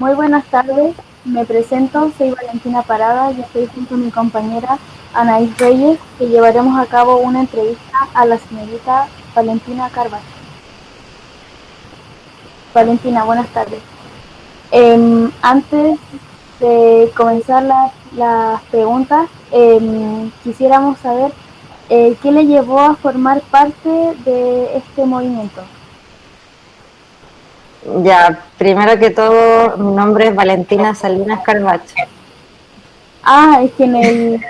Muy buenas tardes, me presento, soy Valentina Parada y estoy junto a mi compañera Anaís Reyes, que llevaremos a cabo una entrevista a la señorita Valentina Carvajal. Valentina, buenas tardes. Antes de comenzar las preguntas, quisiéramos saber qué le llevó a formar parte de este movimiento. Ya, primero que todo, mi nombre es Valentina Salinas Carbacho. Es que en el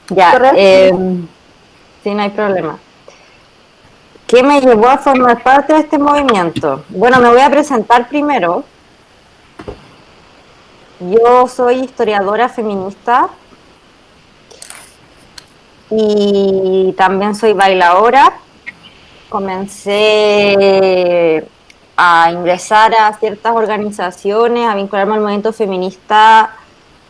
Ya, correo... sí, no hay problema. ¿Qué me llevó a formar parte de este movimiento? Bueno, me voy a presentar primero. Yo soy historiadora feminista y también soy bailadora. Comencé a ingresar a ciertas organizaciones, a vincularme al movimiento feminista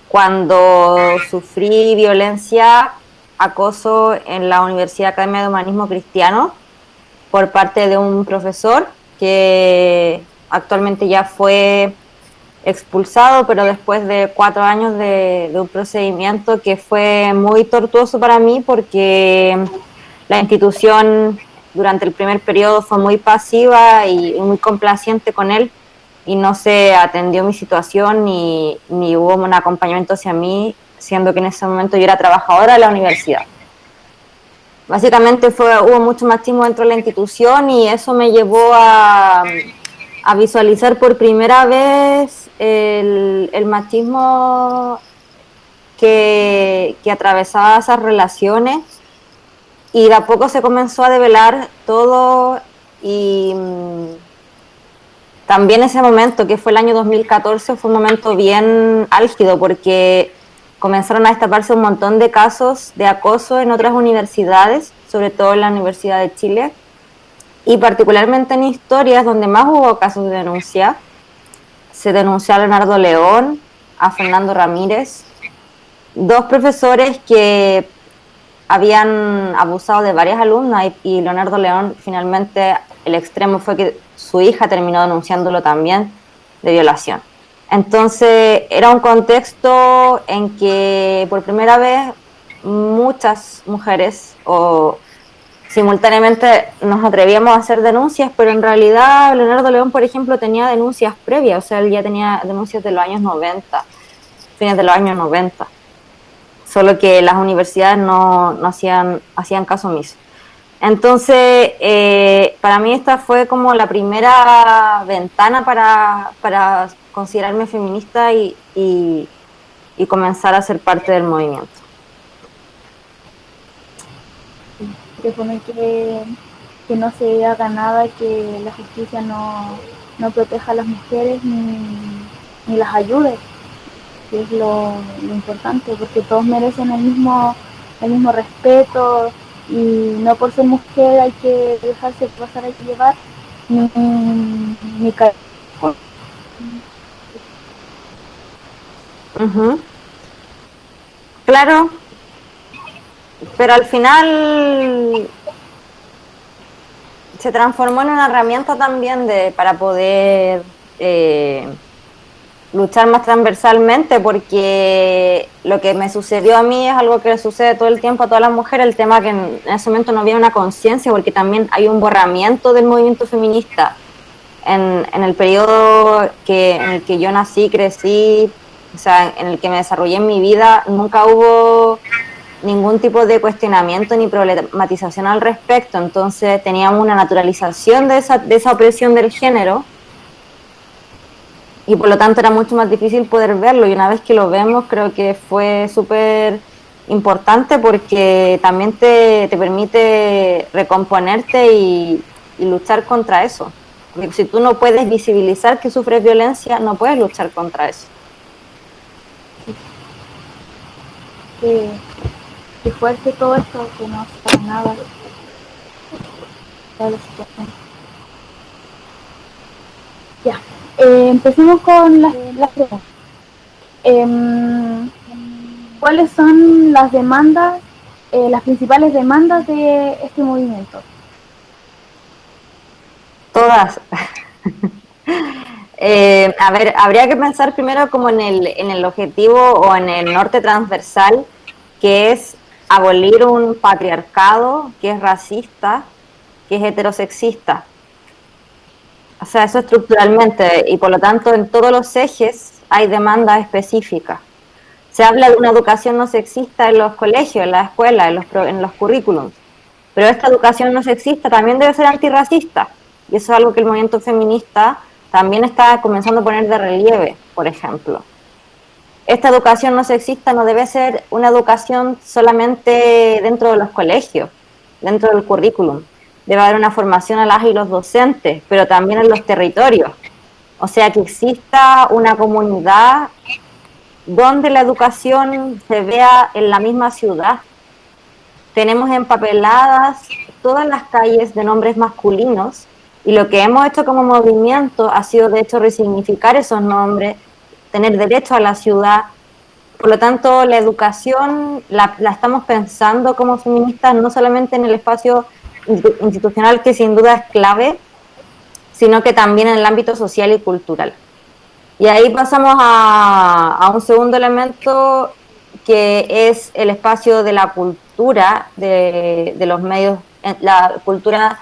cuando sufrí violencia, acoso en la Universidad Academia de Humanismo Cristiano por parte de un profesor que actualmente ya fue expulsado, pero después de 4 años de un procedimiento que fue muy tortuoso para mí porque la institución durante el primer periodo fue muy pasiva y muy complaciente con él y no se atendió mi situación ni hubo un acompañamiento hacia mí, siendo que en ese momento yo era trabajadora de la universidad. Básicamente hubo mucho machismo dentro de la institución y eso me llevó a visualizar por primera vez el machismo que atravesaba esas relaciones y de a poco se comenzó a develar todo y también ese momento, que fue el año 2014, fue un momento bien álgido porque comenzaron a destaparse un montón de casos de acoso en otras universidades, sobre todo en la Universidad de Chile, y particularmente en historias donde más hubo casos de denuncia. Se denunció a Leonardo León, a Fernando Ramírez, dos profesores que habían abusado de varias alumnas y Leonardo León finalmente el extremo fue que su hija terminó denunciándolo también de violación. Entonces era un contexto en que por primera vez muchas mujeres o simultáneamente nos atrevíamos a hacer denuncias, pero en realidad Leonardo León, por ejemplo, tenía denuncias previas, o sea, él ya tenía denuncias de los años 90, fines de los años 90, solo que las universidades no hacían caso omiso. Entonces, para mí esta fue como la primera ventana para considerarme feminista y comenzar a ser parte del movimiento. Que pone que no se haga nada, que la justicia no proteja a las mujeres ni las ayude, que es lo importante, porque todos merecen el mismo respeto y no por ser mujer hay que dejarse pasar, hay que llevar ni caer. Claro, pero al final se transformó en una herramienta también para poder luchar más transversalmente, porque lo que me sucedió a mí es algo que le sucede todo el tiempo a todas las mujeres, el tema que en ese momento no había una conciencia, porque también hay un borramiento del movimiento feminista. En el periodo en el que yo nací, crecí, o sea, en el que me desarrollé en mi vida, nunca hubo ningún tipo de cuestionamiento ni problematización al respecto. Entonces teníamos una naturalización de esa opresión del género y por lo tanto era mucho más difícil poder verlo, y una vez que lo vemos creo que fue súper importante porque también te permite recomponerte y luchar contra eso. Porque si tú no puedes visibilizar que sufres violencia, no puedes luchar contra eso. Que fuerte todo esto, que no hace nada toda la situación. Ya, empecemos con las preguntas. ¿Cuáles son las demandas, las principales demandas de este movimiento? Todas. A ver, habría que pensar primero como en el objetivo o en el norte transversal, que es abolir un patriarcado que es racista, que es heterosexista. O sea, eso estructuralmente, y por lo tanto en todos los ejes hay demandas específicas. Se habla de una educación no sexista en los colegios, en las escuelas, en los currículums, pero esta educación no sexista también debe ser antirracista, y eso es algo que el movimiento feminista también está comenzando a poner de relieve, por ejemplo. Esta educación no sexista no debe ser una educación solamente dentro de los colegios, dentro del currículum. Debe haber una formación a las y los docentes, pero también en los territorios. O sea, que exista una comunidad donde la educación se vea en la misma ciudad. Tenemos empapeladas todas las calles de nombres masculinos y lo que hemos hecho como movimiento ha sido de hecho resignificar esos nombres, tener derecho a la ciudad. Por lo tanto, la educación la estamos pensando como feministas no solamente en el espacio institucional, que sin duda es clave, sino que también en el ámbito social y cultural. Y ahí pasamos a un segundo elemento, que es el espacio de la cultura, de los medios, la cultura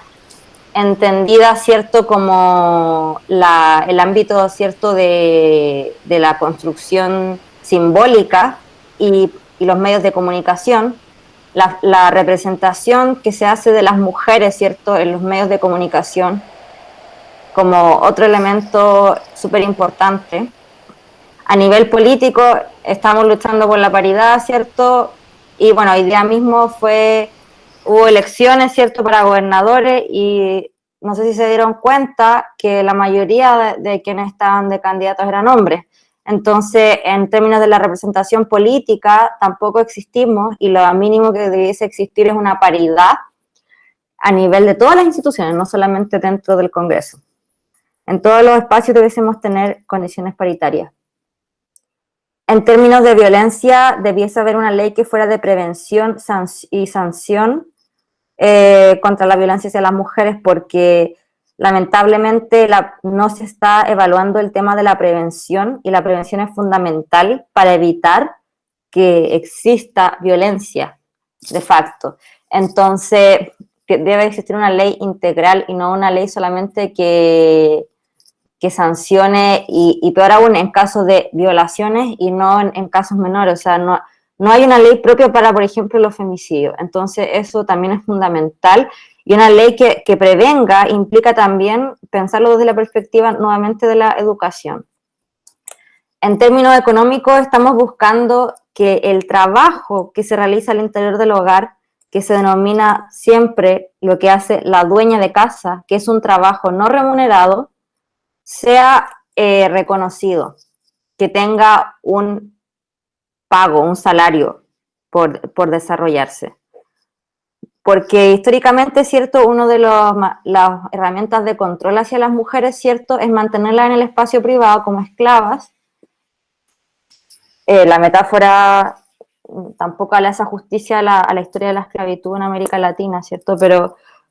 entendida, ¿cierto?, como el ámbito, ¿cierto?, de la construcción simbólica y los medios de comunicación, la representación que se hace de las mujeres, ¿cierto?, en los medios de comunicación, como otro elemento súper importante. A nivel político estamos luchando por la paridad, ¿cierto? Y bueno, hoy día mismo hubo elecciones, ¿cierto?, para gobernadores y no sé si se dieron cuenta que la mayoría de quienes estaban de candidatos eran hombres. Entonces, en términos de la representación política, tampoco existimos y lo mínimo que debiese existir es una paridad a nivel de todas las instituciones, no solamente dentro del Congreso. En todos los espacios debiésemos tener condiciones paritarias. En términos de violencia, debiese haber una ley que fuera de prevención y sanción contra la violencia hacia las mujeres, porque lamentablemente no se está evaluando el tema de la prevención, y la prevención es fundamental para evitar que exista violencia de facto. Entonces, que debe existir una ley integral y no una ley solamente que sancione, y peor aún en casos de violaciones y no en casos menores. O sea, no hay una ley propia para, por ejemplo, los femicidios. Entonces, eso también es fundamental. Y una ley que prevenga implica también pensarlo desde la perspectiva nuevamente de la educación. En términos económicos, estamos buscando que el trabajo que se realiza al interior del hogar, que se denomina siempre lo que hace la dueña de casa, que es un trabajo no remunerado, sea reconocido, que tenga un pago, un salario por desarrollarse. Porque históricamente, ¿cierto?, una de las herramientas de control hacia las mujeres, ¿cierto?, es mantenerlas en el espacio privado como esclavas. La metáfora tampoco le hace justicia a la historia de la esclavitud en América Latina, ¿cierto?,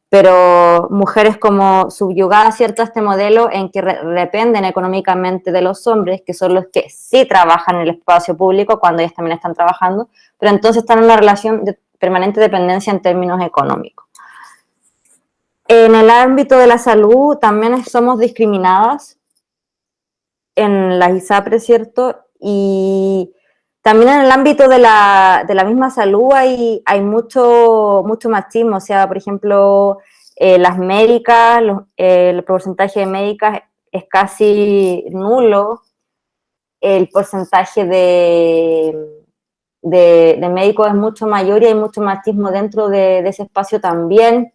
pero mujeres como subyugadas, ¿cierto?, a este modelo en que dependen económicamente de los hombres, que son los que sí trabajan en el espacio público cuando ellas también están trabajando, pero entonces están en una relación de permanente dependencia en términos económicos. En el ámbito de la salud también somos discriminadas en las ISAPRES, ¿cierto?, y también en el ámbito de la misma salud hay mucho machismo. O sea, por ejemplo, las médicas, el porcentaje de médicas es casi nulo, el porcentaje de médicos es mucho mayor y hay mucho machismo dentro de ese espacio también.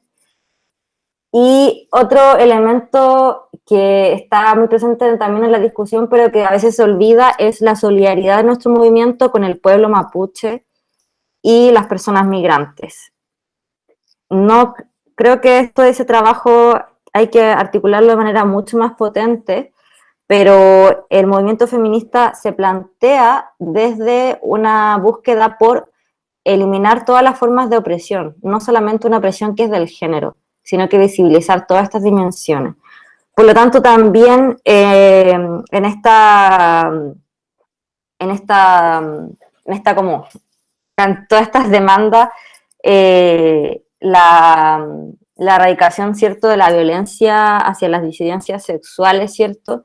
Y otro elemento que está muy presente también en la discusión, pero que a veces se olvida, es la solidaridad de nuestro movimiento con el pueblo mapuche y las personas migrantes. No creo que ese trabajo hay que articularlo de manera mucho más potente, pero el movimiento feminista se plantea desde una búsqueda por eliminar todas las formas de opresión, no solamente una opresión que es del género, sino que visibilizar todas estas dimensiones. Por lo tanto, también en esta como, en todas estas demandas, la erradicación, ¿cierto?, de la violencia hacia las disidencias sexuales, ¿cierto?,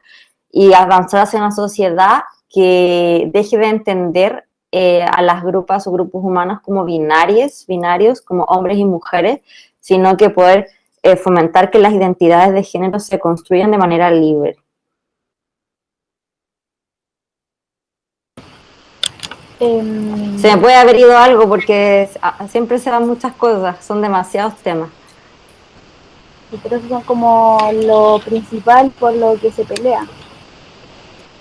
y avanzar hacia una sociedad que deje de entender a las grupas o grupos humanos como binarios, como hombres y mujeres, sino que poder fomentar que las identidades de género se construyan de manera libre. Se me puede haber ido algo porque siempre se dan muchas cosas, son demasiados temas. Y creo que son como lo principal por lo que se pelea.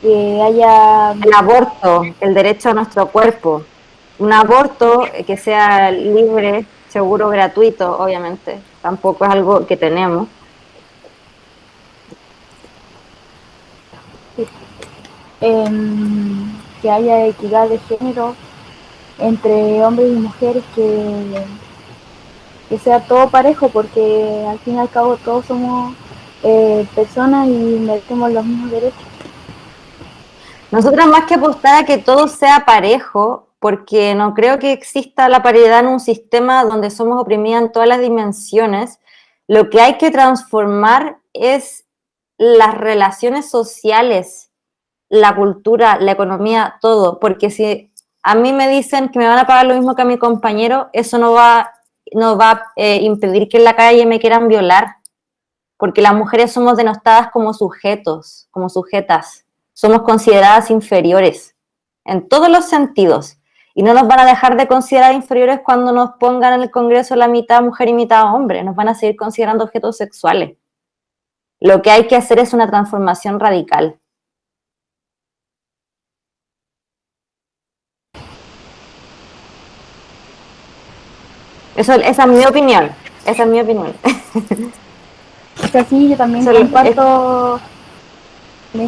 Que haya... El aborto, el derecho a nuestro cuerpo. Un aborto que sea libre, seguro, gratuito, obviamente. Tampoco es algo que tenemos. que haya equidad de género entre hombres y mujeres, que sea todo parejo, porque al fin y al cabo todos somos personas y merecemos los mismos derechos. Nosotras más que apostar a que todo sea parejo, porque no creo que exista la paridad en un sistema donde somos oprimidas en todas las dimensiones, lo que hay que transformar es las relaciones sociales, la cultura, la economía, todo, porque si a mí me dicen que me van a pagar lo mismo que a mi compañero, eso no va a impedir que en la calle me quieran violar, porque las mujeres somos denostadas como sujetos, como sujetas, somos consideradas inferiores en todos los sentidos, y no nos van a dejar de considerar inferiores cuando nos pongan en el Congreso la mitad mujer y mitad hombre, nos van a seguir considerando objetos sexuales. Lo que hay que hacer es una transformación radical. Esa es mi opinión. Esa es mi opinión. O sea, sí, yo también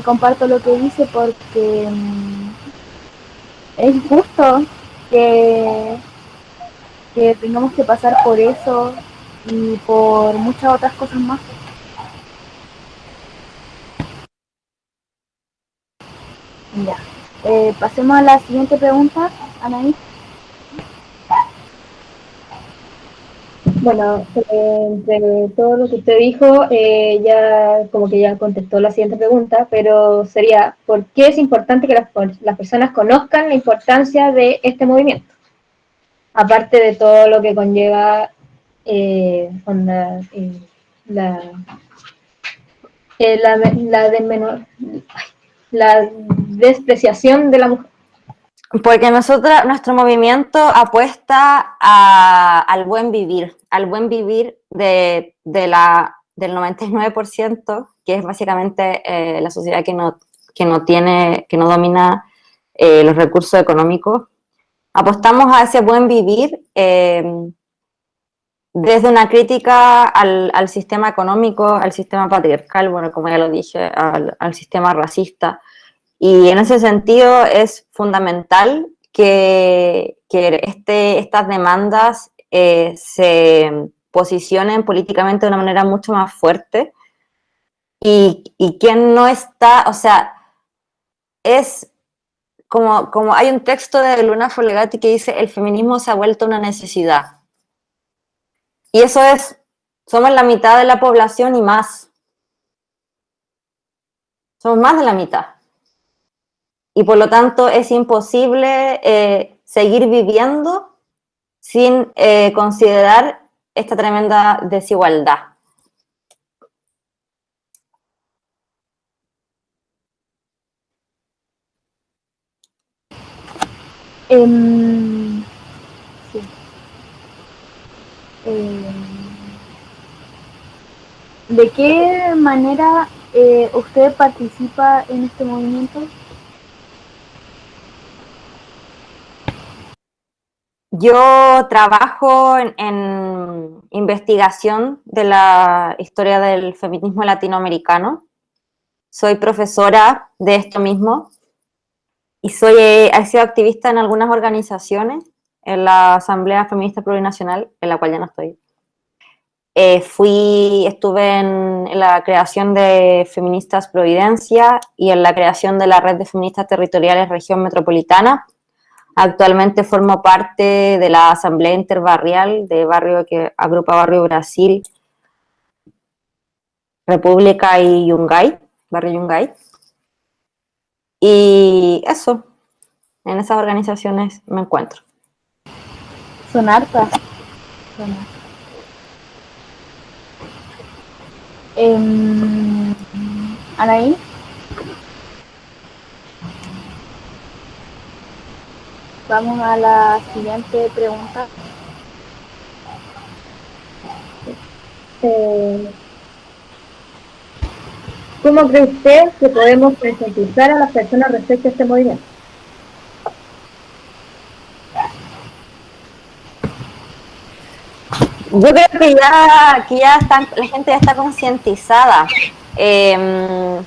comparto lo que dice, porque es injusto que, que tengamos que pasar por eso y por muchas otras cosas más. Ya. Pasemos a la siguiente pregunta, Anaí. Bueno, entre todo lo que usted dijo, ya como que ya contestó la siguiente pregunta, pero sería, ¿por qué es importante que las personas conozcan la importancia de este movimiento? Aparte de todo lo que conlleva la, la despreciación de la mujer. Porque nuestro movimiento apuesta al buen vivir del 99%, que es básicamente la sociedad que no domina los recursos económicos. Apostamos a ese buen vivir desde una crítica al sistema económico, al sistema patriarcal, bueno, como ya lo dije, al sistema racista. Y en ese sentido es fundamental que estas demandas se posicionen políticamente de una manera mucho más fuerte. Y quien no está, o sea, es como hay un texto de Luna Folgati que dice: el feminismo se ha vuelto una necesidad. Y eso es, somos la mitad de la población y más. Somos más de la mitad. Y por lo tanto es imposible seguir viviendo sin considerar esta tremenda desigualdad. Sí. ¿De qué manera usted participa en este movimiento? Yo trabajo en investigación de la historia del feminismo latinoamericano. Soy profesora de esto mismo y he sido activista en algunas organizaciones, en la Asamblea Feminista Plurinacional, en la cual ya no estoy. Estuve en la creación de Feministas Providencia y en la creación de la Red de Feministas Territoriales Región Metropolitana. Actualmente formo parte de la Asamblea Interbarrial de barrio que agrupa Barrio Brasil, República y Yungay, Barrio Yungay. Y eso, en esas organizaciones me encuentro. Son hartas. Son hartas. Anaí. Vamos a la siguiente pregunta. ¿Cómo cree usted que podemos concientizar a las personas respecto a este movimiento? Yo creo que ya están, la gente ya está concientizada. Creo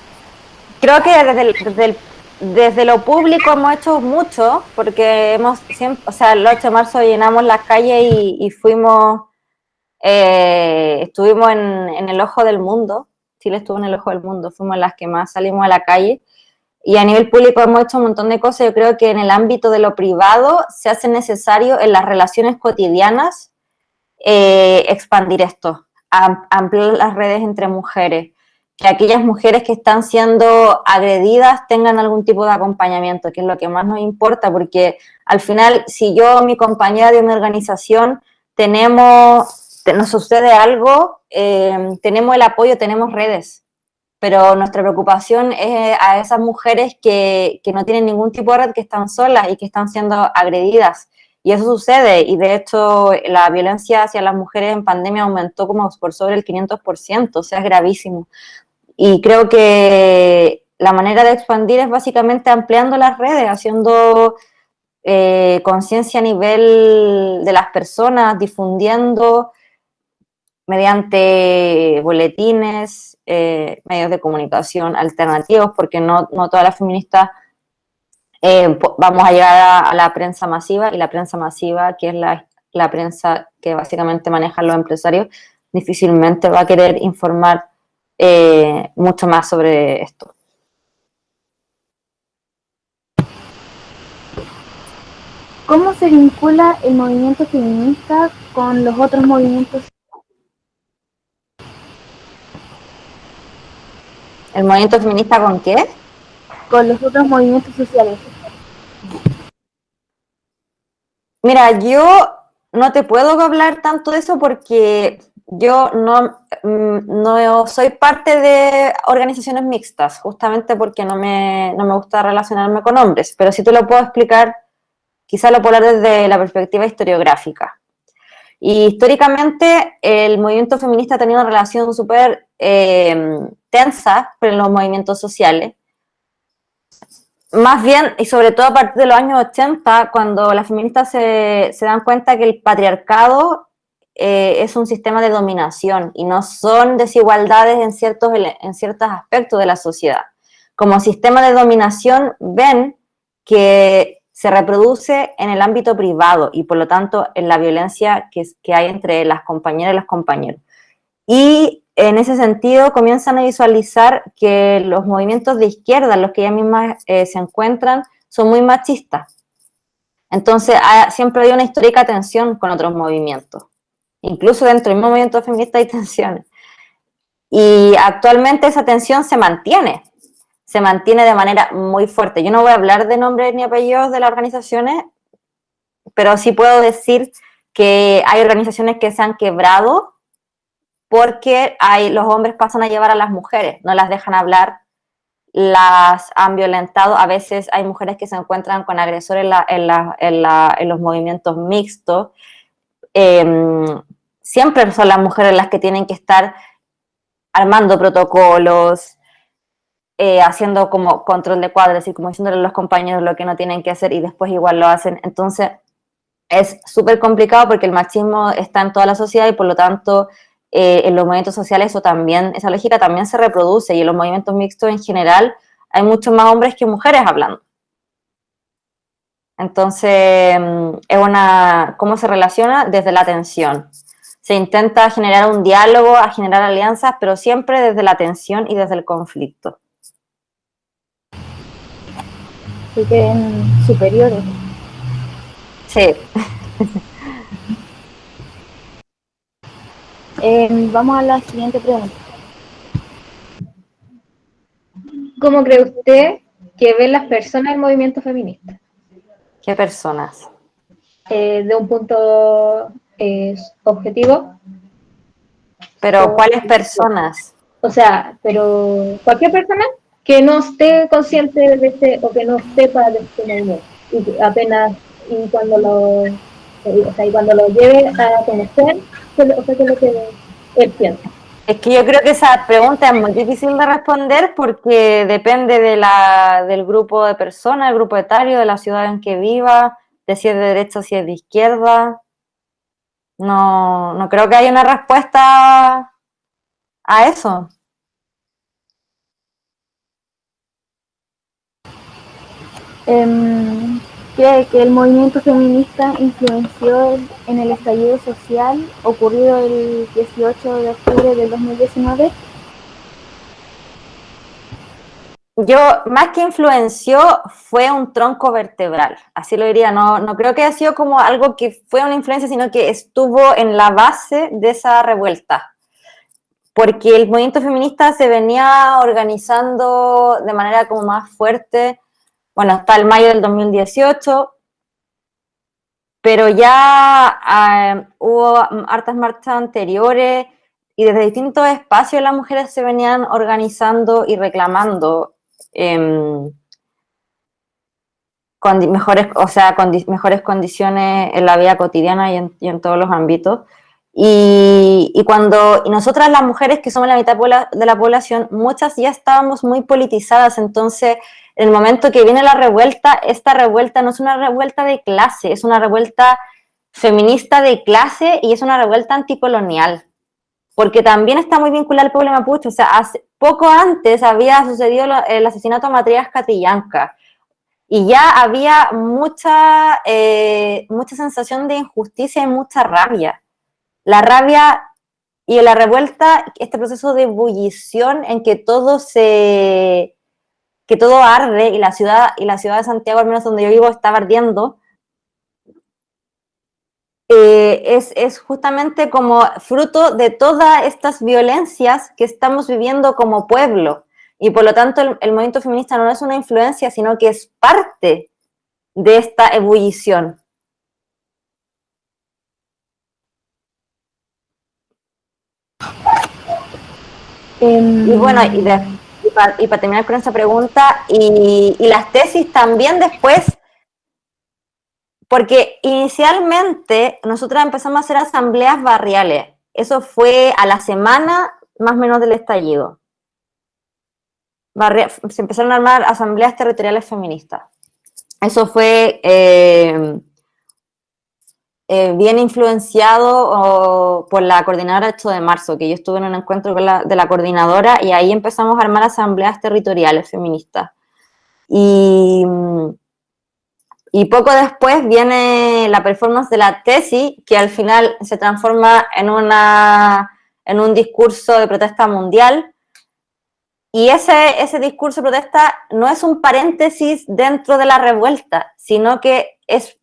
que desde lo público hemos hecho mucho, porque hemos siempre, o sea, el 8 de marzo llenamos las calles y fuimos, estuvimos en el ojo del mundo. Chile estuvo en el ojo del mundo, fuimos las que más salimos a la calle. Y a nivel público hemos hecho un montón de cosas. Yo creo que en el ámbito de lo privado se hace necesario en las relaciones cotidianas expandir esto, ampliar las redes entre mujeres, que aquellas mujeres que están siendo agredidas tengan algún tipo de acompañamiento, que es lo que más nos importa, porque al final, si yo, mi compañera de una organización, nos sucede algo, tenemos el apoyo, tenemos redes, pero nuestra preocupación es a esas mujeres que no tienen ningún tipo de red, que están solas y que están siendo agredidas. Y eso sucede, y de hecho la violencia hacia las mujeres en pandemia aumentó como por sobre el 500%, o sea, es gravísimo. Y creo que la manera de expandir es básicamente ampliando las redes, haciendo conciencia a nivel de las personas, difundiendo mediante boletines, medios de comunicación alternativos, porque no todas las feministas vamos a llegar a la prensa masiva, y la prensa masiva, que es la prensa que básicamente manejan los empresarios, difícilmente va a querer informar mucho más sobre esto. ¿Cómo se vincula el movimiento feminista con los otros movimientos? ¿El movimiento feminista con qué? Con los otros movimientos sociales. Mira, yo no te puedo hablar tanto de eso porque yo no soy parte de organizaciones mixtas, justamente porque no me gusta relacionarme con hombres, pero sí te lo puedo explicar, quizá lo puedo hablar desde la perspectiva historiográfica. Y históricamente el movimiento feminista ha tenido una relación súper tensa con los movimientos sociales. Más bien, y sobre todo a partir de los años 80, cuando las feministas se dan cuenta que el patriarcado es un sistema de dominación y no son desigualdades en ciertos aspectos de la sociedad. Como sistema de dominación ven que se reproduce en el ámbito privado y por lo tanto en la violencia que hay entre las compañeras y los compañeros. Y en ese sentido comienzan a visualizar que los movimientos de izquierda, en los que ellas mismas se encuentran, son muy machistas. Entonces siempre hay una histórica tensión con otros movimientos. Incluso dentro del mismo movimiento feminista hay tensiones. Y actualmente esa tensión se mantiene de manera muy fuerte. Yo no voy a hablar de nombres ni apellidos de las organizaciones, pero sí puedo decir que hay organizaciones que se han quebrado porque los hombres pasan a llevar a las mujeres, no las dejan hablar, las han violentado. A veces hay mujeres que se encuentran con agresores en los movimientos mixtos. Siempre son las mujeres las que tienen que estar armando protocolos, haciendo como control de cuadros, es decir, como diciéndole a los compañeros lo que no tienen que hacer y después igual lo hacen. Entonces es súper complicado porque el machismo está en toda la sociedad y por lo tanto en los movimientos sociales esa lógica también se reproduce, y en los movimientos mixtos en general hay muchos más hombres que mujeres hablando. Entonces, ¿cómo se relaciona? Desde la tensión. Se intenta generar un diálogo, a generar alianzas, pero siempre desde la tensión y desde el conflicto. Se creen superiores. Sí. Vamos a la siguiente pregunta. ¿Cómo cree usted que ven las personas el movimiento feminista? ¿Qué personas? De un punto objetivo. Pero ¿cuáles personas? O sea, pero cualquier persona que no esté consciente de este, o que no sepa de este movimiento, y apenas, y cuando lo, o sea, y cuando lo lleve a conocer, o sea, que es lo que él piensa. Es que yo creo que esa pregunta es muy difícil de responder porque depende del grupo de personas, del grupo etario, de la ciudad en que viva, de si es de derecha o si es de izquierda. No, no creo que haya una respuesta a eso. ¿Cree que el movimiento feminista influenció en el estallido social ocurrido el 18 de octubre del 2019? Yo, más que influenció, fue un tronco vertebral, así lo diría. No, no creo que haya sido como algo que fue una influencia, sino que estuvo en la base de esa revuelta. Porque el movimiento feminista se venía organizando de manera como más fuerte, bueno, hasta el mayo del 2018, pero ya hubo hartas marchas anteriores y desde distintos espacios las mujeres se venían organizando y reclamando con mejores, o sea, con mejores condiciones en la vida cotidiana y en todos los ámbitos. Y nosotras las mujeres que somos la mitad de la población, muchas ya estábamos muy politizadas, entonces en el momento que viene la revuelta, esta revuelta no es una revuelta de clase, es una revuelta feminista de clase y es una revuelta anticolonial, porque también está muy vinculada al pueblo mapuche. O sea, poco antes había sucedido el asesinato a Matías Catrillanca, y ya había mucha sensación de injusticia y mucha rabia. La rabia y la revuelta, este proceso de ebullición en que que todo arde y la ciudad de Santiago, al menos donde yo vivo, estaba ardiendo, es justamente como fruto de todas estas violencias que estamos viviendo como pueblo. Y por lo tanto el movimiento feminista no es una influencia, sino que es parte de esta ebullición. Y bueno, y para terminar con esa pregunta, y las tesis también después, porque inicialmente nosotros empezamos a hacer asambleas barriales. Eso fue a la semana más o menos del estallido. Se empezaron a armar asambleas territoriales feministas. Eso fue bien influenciado por la coordinadora 8 de marzo, que yo estuve en un encuentro de la coordinadora y ahí empezamos a armar asambleas territoriales feministas. Y poco después viene la performance de la tesis, que al final se transforma en un discurso de protesta mundial. Y ese discurso de protesta no es un paréntesis dentro de la revuelta, sino que es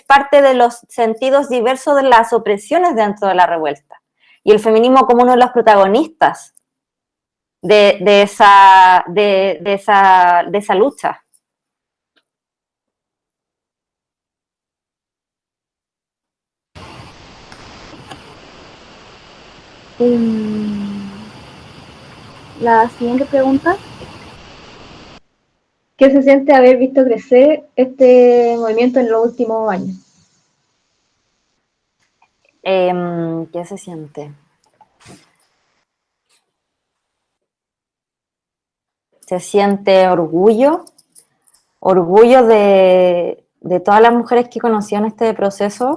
parte de los sentidos diversos de las opresiones dentro de la revuelta. Y el feminismo como uno de los protagonistas de esa lucha. La siguiente pregunta. ¿Qué se siente haber visto crecer este movimiento en los últimos años? ¿Qué se siente? Se siente orgullo de todas las mujeres que conocí en este proceso,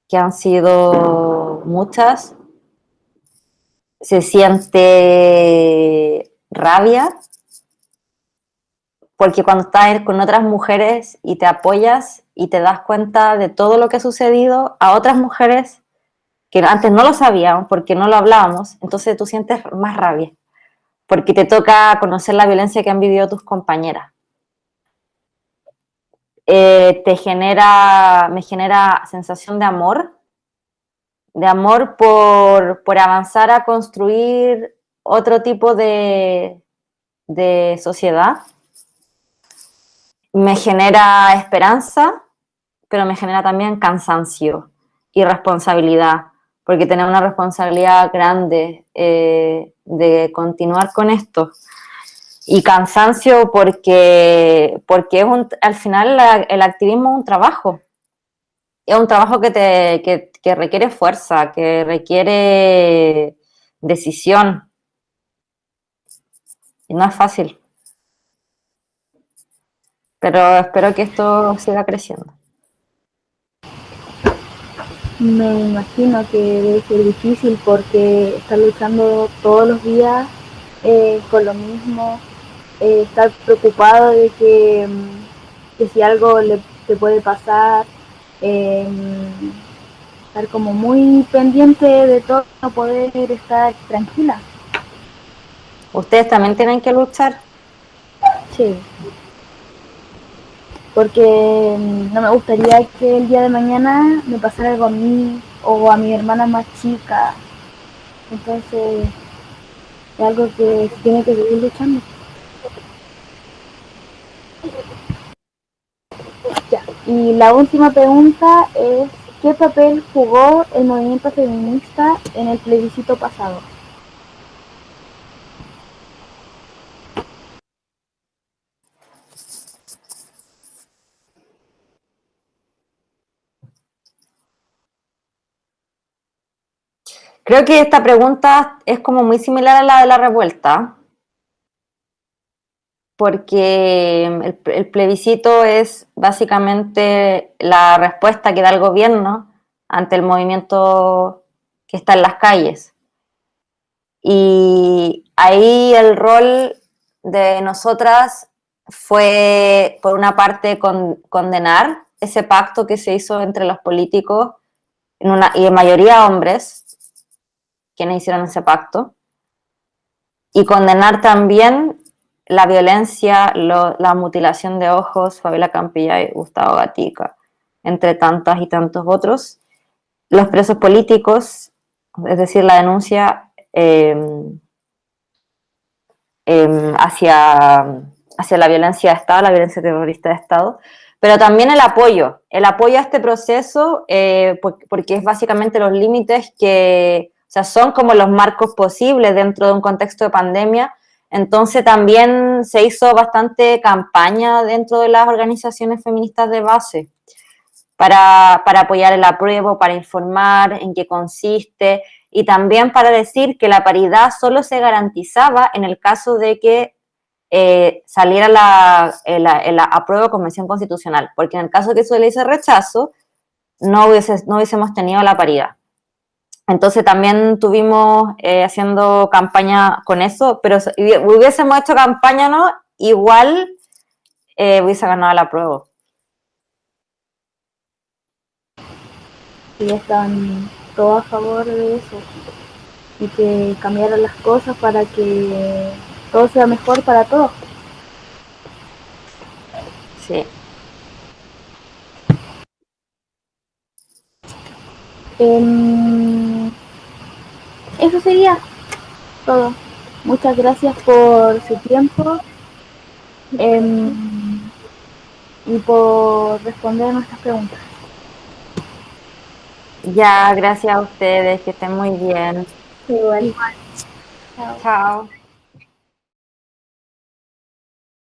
que han sido muchas. Se siente rabia, porque cuando estás con otras mujeres y te apoyas y te das cuenta de todo lo que ha sucedido, a otras mujeres que antes no lo sabíamos porque no lo hablábamos, entonces tú sientes más rabia, porque te toca conocer la violencia que han vivido tus compañeras. Me genera sensación de amor por avanzar a construir otro tipo de sociedad. Me genera esperanza, pero me genera también cansancio y responsabilidad, porque tenemos una responsabilidad grande de continuar con esto. Y cansancio porque es al final el activismo es un trabajo. Es un trabajo que requiere fuerza, que requiere decisión. Y no es fácil. Pero espero que esto siga creciendo. Me imagino que debe ser difícil porque estar luchando todos los días con lo mismo, estar preocupado de que si algo te puede pasar, estar como muy pendiente de todo, no poder estar tranquila. Ustedes también tienen que luchar. Sí. Porque no me gustaría que el día de mañana me pasara algo a mí o a mi hermana más chica. Entonces es algo que se tiene que seguir luchando. Ya. Y la última pregunta es, ¿qué papel jugó el movimiento feminista en el plebiscito pasado? Creo que esta pregunta es como muy similar a la de la revuelta, porque el plebiscito es básicamente la respuesta que da el gobierno ante el movimiento que está en las calles. Y ahí el rol de nosotras fue, por una parte, condenar ese pacto que se hizo entre los políticos, y en mayoría hombres, quienes hicieron ese pacto, y condenar también la violencia, la mutilación de ojos, Fabiola Campilla y Gustavo Gatica, entre tantas y tantos otros, los presos políticos, es decir, la denuncia hacia la violencia de Estado, la violencia terrorista de Estado, pero también el apoyo a este proceso, porque es básicamente los límites que, o sea, son como los marcos posibles dentro de un contexto de pandemia. Entonces también se hizo bastante campaña dentro de las organizaciones feministas de base para apoyar el apruebo, para informar en qué consiste y también para decir que la paridad solo se garantizaba en el caso de que saliera la apruebo convención constitucional, porque en el caso de que eso le hice rechazo, no hubiésemos tenido la paridad. Entonces también estuvimos haciendo campaña con eso, pero si hubiésemos hecho campaña, ¿no? Igual hubiese ganado la apruebo. Y están todos a favor de eso y que cambiaran las cosas para que todo sea mejor para todos. Sí. Eso sería todo. Muchas gracias por su tiempo y por responder nuestras preguntas. Ya, gracias a ustedes, que estén muy bien. Igual. Igual. Chao. Chao.